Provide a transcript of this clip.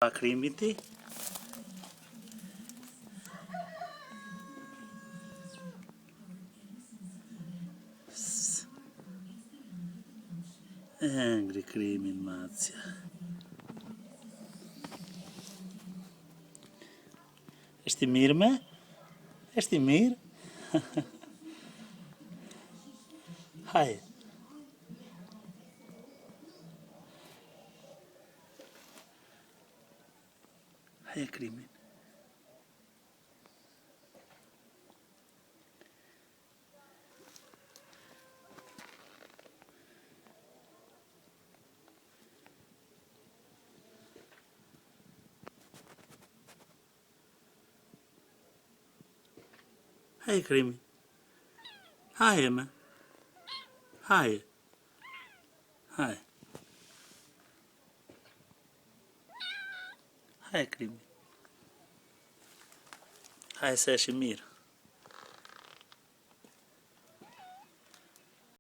Akrimiti. Angry krimin, Macja. Esti mirë me? Esti mirë? Haje. Haje krimin. Haje krimin. Haje me. Haje. Haje. Haje krimin. Haje se eshi mirë.